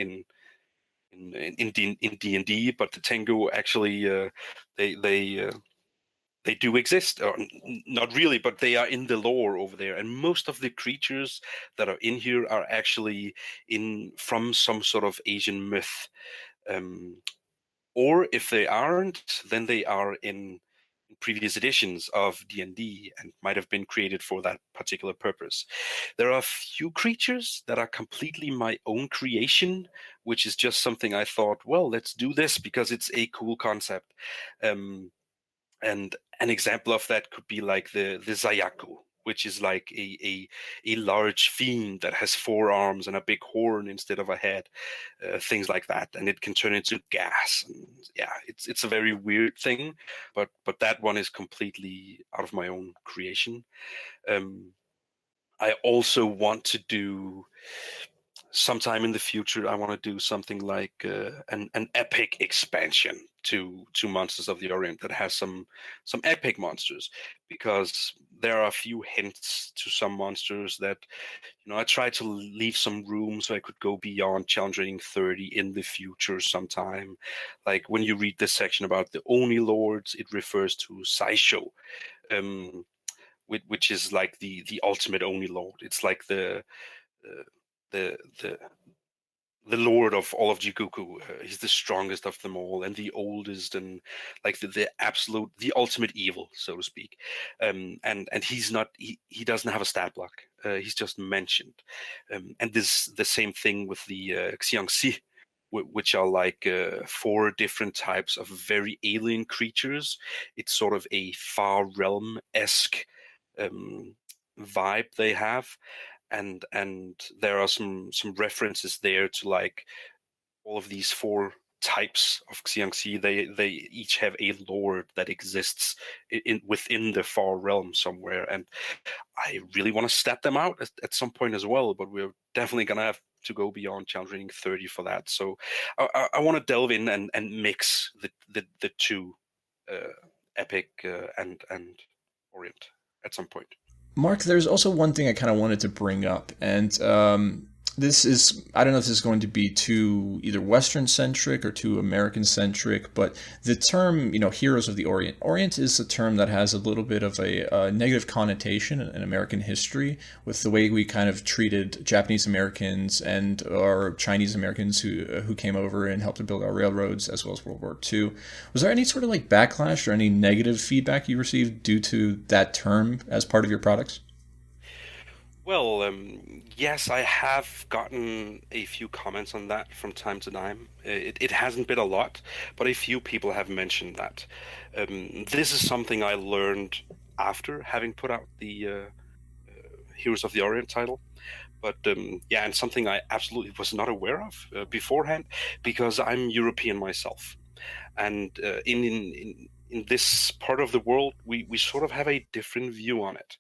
D&D, but the Tengu actually they they uh, they do exist, or not really, but they are in the lore over there. And most of the creatures that are in here are actually in from some sort of Asian myth. Um, or if they aren't, then they are in previous editions of D&D and might have been created for that particular purpose. There are a few creatures that are completely my own creation, which is just something I thought, well, let's do this because it's a cool concept. And an example of that could be like the Zayaku, which is like a large fiend that has 4 arms and a big horn instead of a head, things like that, and it can turn into gas. And yeah, it's a very weird thing, but that one is completely out of my own creation. Um, I also want to do, sometime in the future, I want to do something like an epic expansion to Monsters of the Orient that has some epic monsters, because there are a few hints to some monsters that, you know, I try to leave some room so I could go beyond challenge rating 30 in the future sometime. Like when you read this section about the Oni Lords, it refers to Saisho, um, which is like the ultimate Oni Lord. It's like uh, the the the lord of all of Jiguku. He's the strongest of them all and the oldest, and like the absolute, the ultimate evil, so to speak. And he's not, he doesn't have a stat block. He's just mentioned. And this the same thing with the Xiangxi, which are like 4 different types of very alien creatures. It's sort of a far realm-esque um, vibe they have, and there are some references there to like all of these 4 types of Xiangxi. They each have a lord that exists within the far realm somewhere, and I really want to stat them out at some point as well. But we're definitely gonna have to go beyond challenge rating 30 for that. So I want to delve in and mix the two, epic and Orient at some point. Mark, there's also one thing I kind of wanted to bring up, and this is, I don't know if this is going to be too either Western centric or too American centric, but the term, Heroes of the Orient. Orient is a term that has a little bit of a negative connotation in American history with the way we kind of treated Japanese Americans and or Chinese Americans who came over and helped to build our railroads as well as World War II. Was there any sort of like backlash or any negative feedback you received due to that term as part of your products? Well, yes, I have gotten a few comments on that from time to time. It hasn't been a lot, but a few people have mentioned that. This is something I learned after having put out the Heroes of the Orient title. But yeah, and something I absolutely was not aware of beforehand, because I'm European myself. And in this part of the world, we sort of have a different view on it.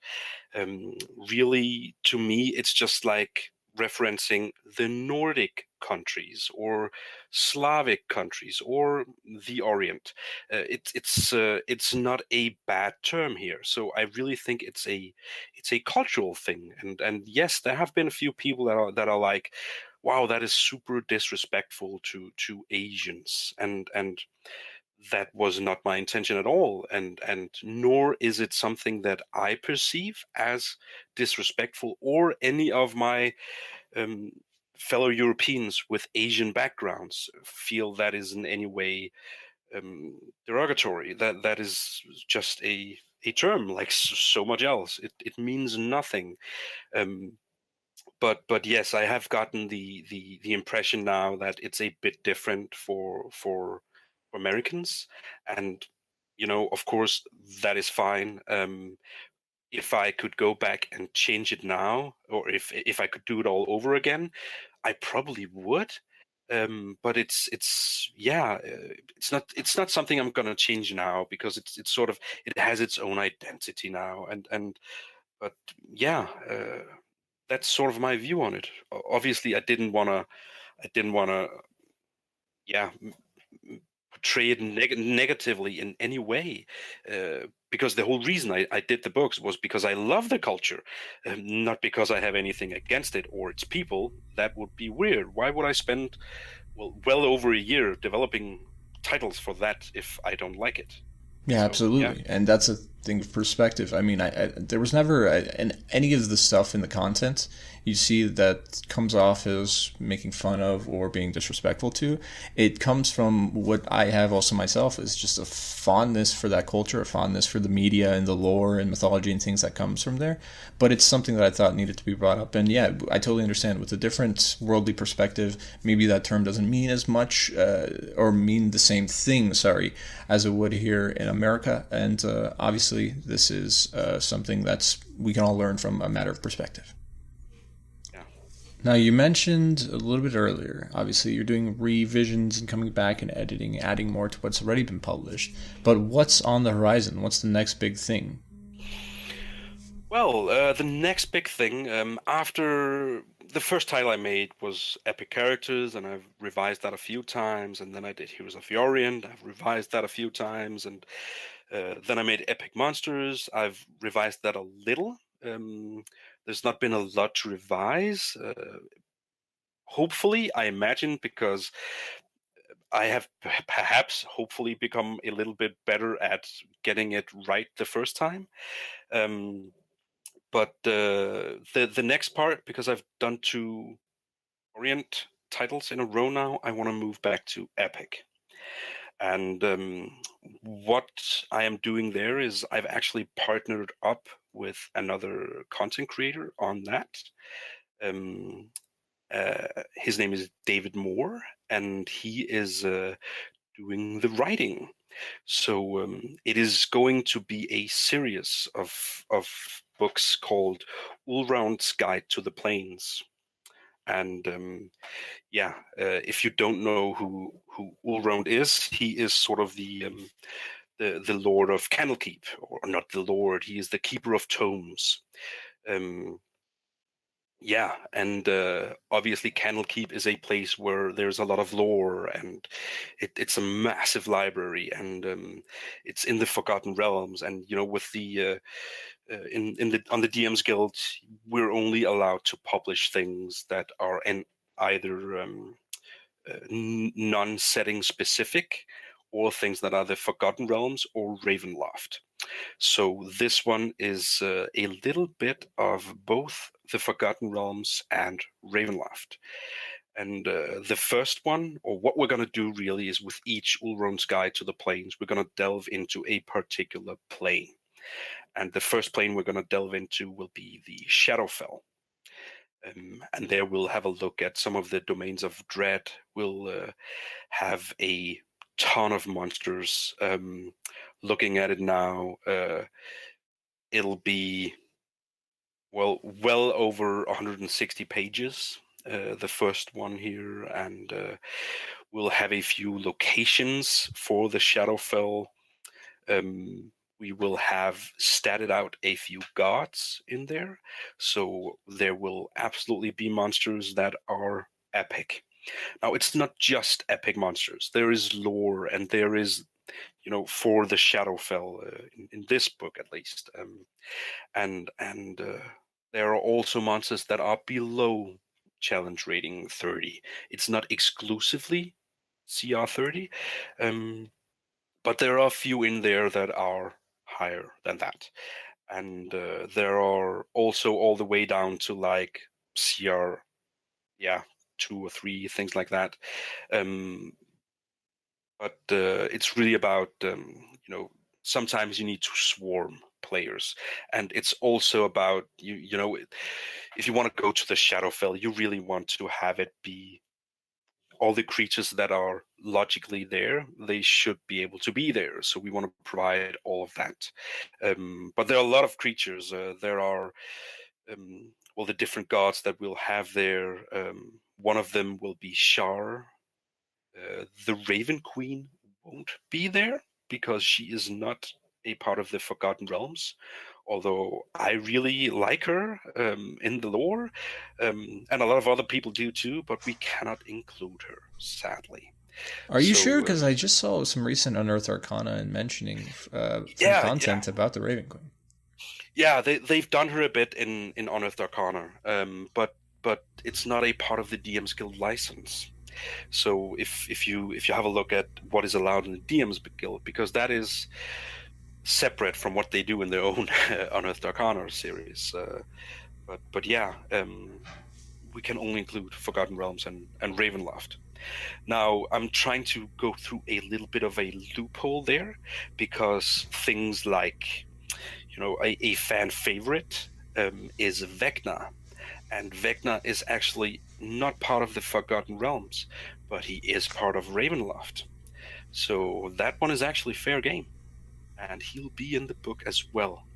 Um, Really, to me, it's just like referencing the Nordic countries or Slavic countries or the Orient. It's not a bad term here. So I really think it's a cultural thing. And yes, there have been a few people that are like, wow, that is super disrespectful to Asians, and that was not my intention at all, and nor is it something that I perceive as disrespectful, or any of my um, fellow Europeans with Asian backgrounds feel that is in any way derogatory. That is just a term like so much else. It means nothing. um, but yes, I have gotten the impression now that it's a bit different for Americans, and of course, that is fine. If I could go back and change it now, or if I could do it all over again, I probably would. But it's yeah, it's not something I'm gonna change now, because it's sort of, it has its own identity now, and but yeah. That's sort of my view on it. Obviously, I didn't want to, yeah, portray it negatively in any way, because the whole reason I did the books was because I love the culture, not because I have anything against it or its people. That would be weird. Why would I spend well over a year developing titles for that if I don't like it? Yeah, So yeah. absolutely, and that's a thing of perspective. I mean, there was never any of the stuff in the content you see that comes off as making fun of or being disrespectful to. It comes from what I have also myself, is just a fondness for that culture, a fondness for the media and the lore and mythology and things that comes from there. But it's something that I thought needed to be brought up, and yeah, I totally understand with a different worldly perspective. Maybe that term doesn't mean as much or mean the same thing. Sorry, as it would here in America. And obviously, this is something that's we can all learn from a matter of perspective. Yeah. Now, you mentioned a little bit earlier, obviously, you're doing revisions and coming back and editing, adding more to what's already been published. But what's on the horizon? What's the next big thing? Well, the next big thing, after the first title I made was Epic Characters, and I've revised that a few times, and then I did Heroes of the Orient, I've revised that a few times, and then I made Epic Monsters, I've revised that a little. There's not been a lot to revise. Hopefully, I imagine, because I have perhaps hopefully become a little bit better at getting it right the first time. Um, but the next part, because I've done two Orient titles in a row now, I want to move back to Epic. And what I am doing there is I've actually partnered up with another content creator on that. Um, his name is David Moore, and he is doing the writing. So it is going to be a series of books called Ulround's Guide to the Plains. And yeah, if you don't know who Ulround is, he is sort of the Lord of Candlekeep, or not the Lord. He is the Keeper of Tomes. Um, yeah, and obviously Candlekeep is a place where there's a lot of lore, and it's a massive library, and it's in the Forgotten Realms. And with the in the on the DM's Guild, we're only allowed to publish things that are in either non-setting specific, or things that are the Forgotten Realms or Ravenloft. So this one is a little bit of both the Forgotten Realms and Ravenloft. And the first one, or what we're going to do really, is with each Ulron's Guide to the Plains, we're going to delve into a particular plane. And the first plane we're going to delve into will be the Shadowfell. And there we'll have a look at some of the domains of dread. We'll have a ton of monsters. Looking at it now, it'll be well over 160 pages. The first one here, and we'll have a few locations for the Shadowfell. We will have statted out a few gods in there, so there will absolutely be monsters that are epic. Now, it's not just epic monsters. There is lore, and there is, for the Shadowfell in this book at least, and there are also monsters that are below challenge rating 30. It's not exclusively CR 30, but there are a few in there that are higher than that. And there are also all the way down to like CR, 2 or 3, things like that. But it's really about, sometimes you need to swarm players. And it's also about, if you want to go to the Shadowfell, you really want to have it be all the creatures that are logically there, they should be able to be there. So we want to provide all of that. But there are a lot of creatures. There are, the different gods that we'll have there. One of them will be Shar. The Raven Queen won't be there because she is not a part of the Forgotten Realms, although I really like her in the lore, and a lot of other people do too, but we cannot include her, sadly. Are you sure? Because I just saw some recent Unearthed Arcana and mentioning some content about the Raven Queen. Yeah, they've done her a bit in Unearthed Arcana, but it's not a part of the DM's Guild license. So if you have a look at what is allowed in the DM's Guild, because that is separate from what they do in their own Unearthed Arcana series, but yeah, we can only include Forgotten Realms and Ravenloft. Now, I'm trying to go through a little bit of a loophole there, because things like, a fan favorite is Vecna. And Vecna is actually not part of the Forgotten Realms, but he is part of Ravenloft. So that one is actually fair game. And he'll be in the book as well.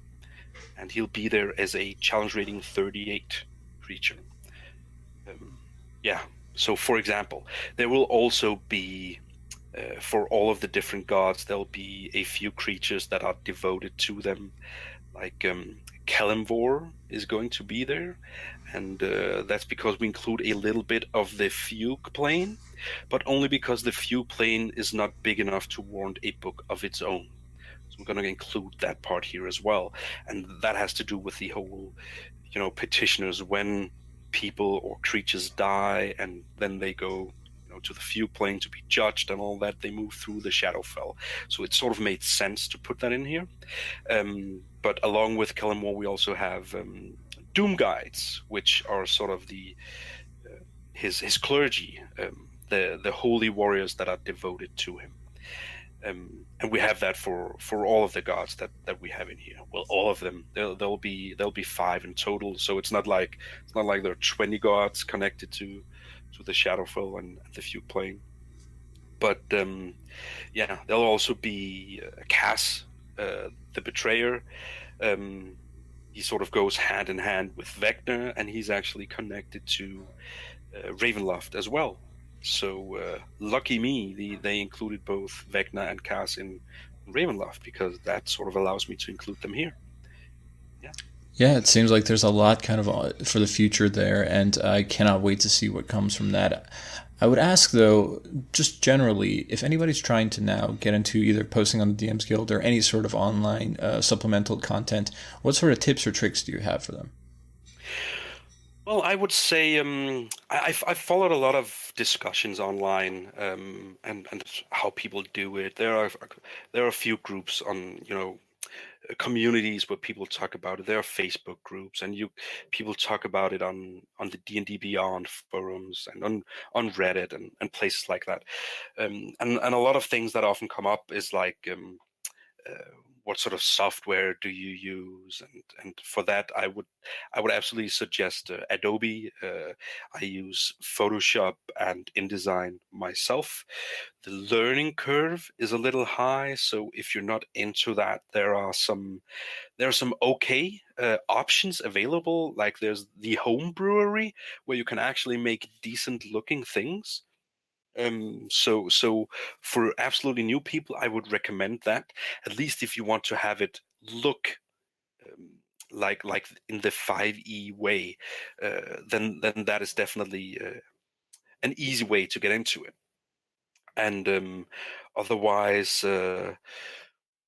And he'll be there as a challenge rating 38 creature. So for example, there will also be, for all of the different gods, there'll be a few creatures that are devoted to them. Like Kalimvor is going to be there, and that's because we include a little bit of the Fugue plane, but only because the Fugue plane is not big enough to warrant a book of its own. So we're going to include that part here as well, and that has to do with the whole, petitioners, when people or creatures die and then they go to the Fugue plane to be judged and all that, they move through the Shadowfell. So it sort of made sense to put that in here. But along with Kalimvor, we also have Doom Guides, which are sort of his clergy, the holy warriors that are devoted to him. And we have that for all of the gods that we have in here. Well, all of them. There'll be 5 in total. So it's not like there are 20 gods connected to the Shadowfell and the Fugue plane. But there'll also be Cass, the Betrayer. He sort of goes hand in hand with Vecna, and he's actually connected to Ravenloft as well. So lucky me, they included both Vecna and Cass in Ravenloft, because that sort of allows me to include them here. Yeah, it seems like there's a lot kind of for the future there, and I cannot wait to see what comes from that. I would ask, though, just generally, if anybody's trying to now get into either posting on the DM's Guild or any sort of online supplemental content, what sort of tips or tricks do you have for them? Well, I would say I've followed a lot of discussions online and how people do it. There are a few groups on communities where people talk about it. There are Facebook groups, and people talk about it on the D&D Beyond forums and on Reddit and places like that. And a lot of things that often come up is like what sort of software do you use? And for that, I would absolutely suggest Adobe. I use Photoshop and InDesign myself. The learning curve is a little high, so if you're not into that, there are some okay options available. Like there's the home brewery where you can actually make decent looking things. So for absolutely new people, I would recommend that. At least if you want to have it look um, like in the 5e way, then that is definitely an easy way to get into it. And otherwise,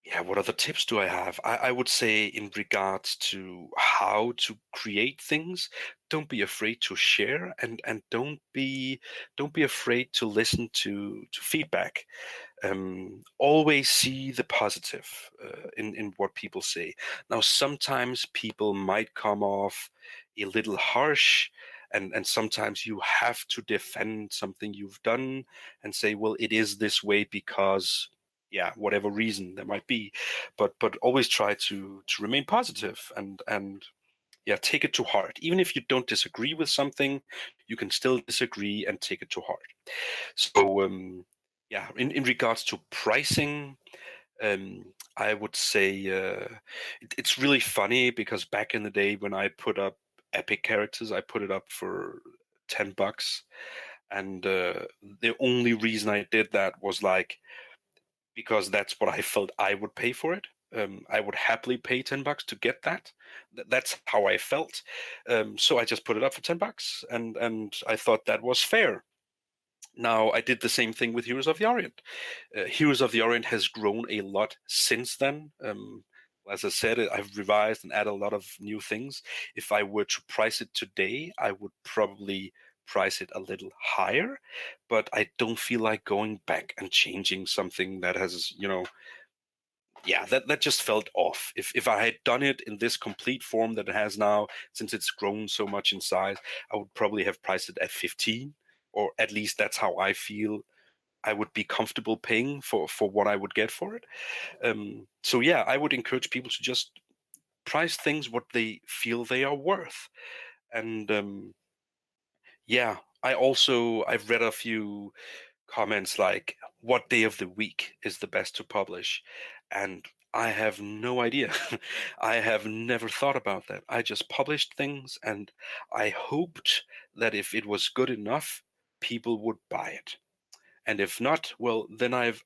yeah, what other tips do I have? I would say in regards to how to create things, don't be afraid to share, and don't be afraid to listen to feedback. Always see the positive in what people say. Now, sometimes people might come off a little harsh, and sometimes you have to defend something you've done and say, well, it is this way because, yeah, whatever reason there might be. But always try to remain positive and yeah, take it to heart. Even if you don't disagree with something, you can still disagree and take it to heart. So yeah, in regards to pricing, I would say it's really funny because back in the day when I put up epic characters, I put it up for $10, and the only reason I did that was like because that's what I felt I would pay for it. I would happily pay $10 to get that. That's how I felt. So I just put it up for $10, and I thought that was fair. Now, I did the same thing with Heroes of the Orient. Heroes of the Orient has grown a lot since then. As I said, I've revised and added a lot of new things. If I were to price it today, I would probably price it a little higher, but I don't feel like going back and changing something that has, yeah, that just felt off. If I had done it in this complete form that it has now, since it's grown so much in size, I would probably have priced it at 15, or at least that's how I feel I would be comfortable paying for what I would get for it. So yeah, I would encourage people to just price things what they feel they are worth. And yeah, I've read a few comments like what day of the week is the best to publish, and I have no idea. I have never thought about that. I just published things, and I hoped that if it was good enough, people would buy it. And if not, well, then I've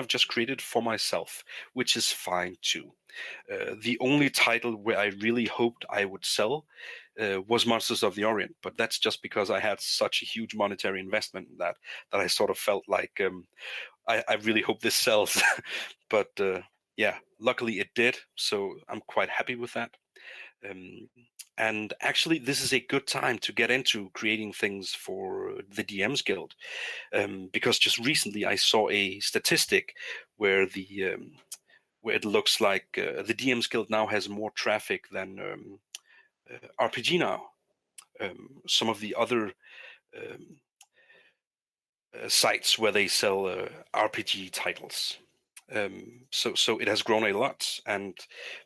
just created for myself, which is fine too. The only title where I really hoped I would sell was Monsters of the Orient, but that's just because I had such a huge monetary investment in that I sort of felt like I really hope this sells. But yeah, luckily it did, so I'm quite happy with that. Um, and actually, this is a good time to get into creating things for the DMs Guild, because just recently I saw a statistic where where it looks like the DMs Guild now has more traffic than RPG Now. Some of the other um, sites where they sell RPG titles. So it has grown a lot, and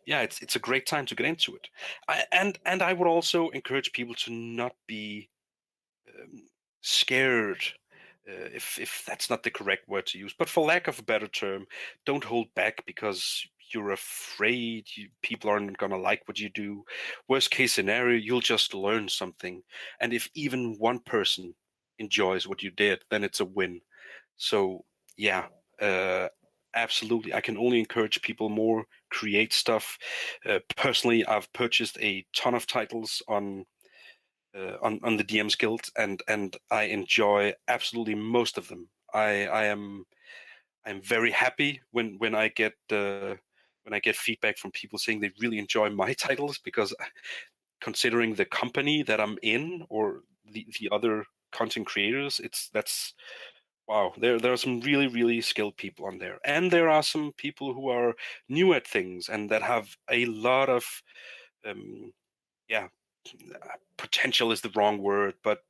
yeah, it's a great time to get into it. And I would also encourage people to not be um, scared, if that's not the correct word to use, but for lack of a better term, don't hold back because you're afraid people aren't going to like what you do. Worst case scenario, you'll just learn something. And if even one person enjoys what you did, then it's a win. So, yeah, uh, absolutely. I can only encourage people more, create stuff. Personally, I've purchased a ton of titles on the DM's Guild, and I enjoy absolutely most of them. I'm very happy when I get feedback from people saying they really enjoy my titles, because considering the company that I'm in or the other content creators, that's wow. There are some really really skilled people on there, and there are some people who are new at things and that have a lot of um, yeah, potential is the wrong word, but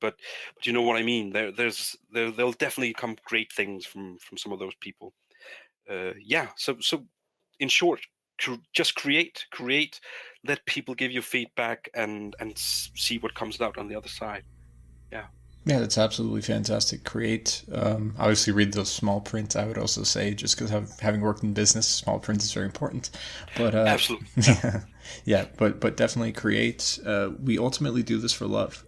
you know what I mean. There'll definitely come great things from some of those people. Yeah, so in short, just create, let people give you feedback, and see what comes out on the other side. Yeah. Yeah, that's absolutely fantastic. Create, obviously read the small print, I would also say, just because having worked in business, small print is very important. But Absolutely. yeah, but definitely create. We ultimately do this for love.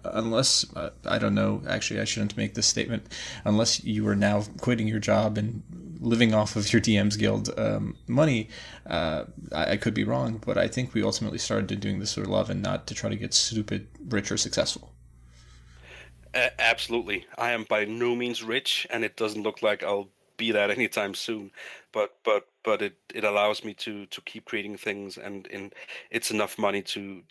Unless, I don't know, actually I shouldn't make this statement, unless you are now quitting your job and living off of your DMs Guild money, I could be wrong, but I think we ultimately started doing this for love and not to try to get stupid, rich, or successful. Absolutely. I am by no means rich, and it doesn't look like I'll be that anytime soon. But it allows me to keep creating things, and it's enough money to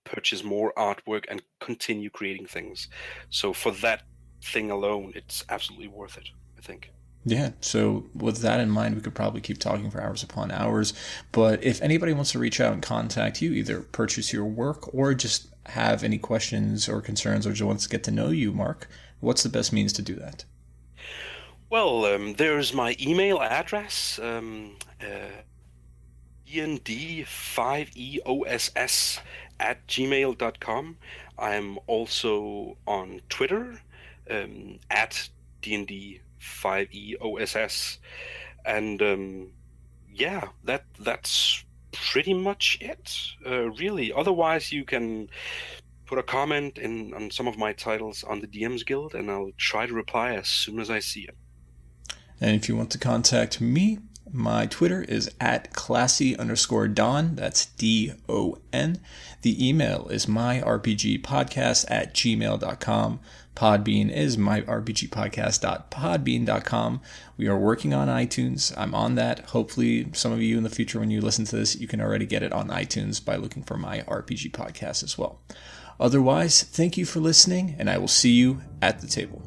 purchase more artwork and continue creating things. So for that thing alone, it's absolutely worth it, I think. Yeah, so with that in mind, we could probably keep talking for hours upon hours. But if anybody wants to reach out and contact you, either purchase your work or just have any questions or concerns or just wants to get to know you, Marc, what's the best means to do that? Well, there's my email address, dnd5eoss at gmail.com. I'm also on Twitter, at dnd5eoss, and yeah, that's pretty much it, really. Otherwise, you can put a comment on some of my titles on the DMs Guild, and I'll try to reply as soon as I see it. And if you want to contact me, my Twitter is at classy_Don. That's DON. The email is myrpgpodcast@gmail.com. Podbean is myrpgpodcast.podbean.com. We are working on iTunes. I'm on that. Hopefully, some of you in the future, when you listen to this, you can already get it on iTunes by looking for My RPG Podcast as well. Otherwise, thank you for listening, and I will see you at the table.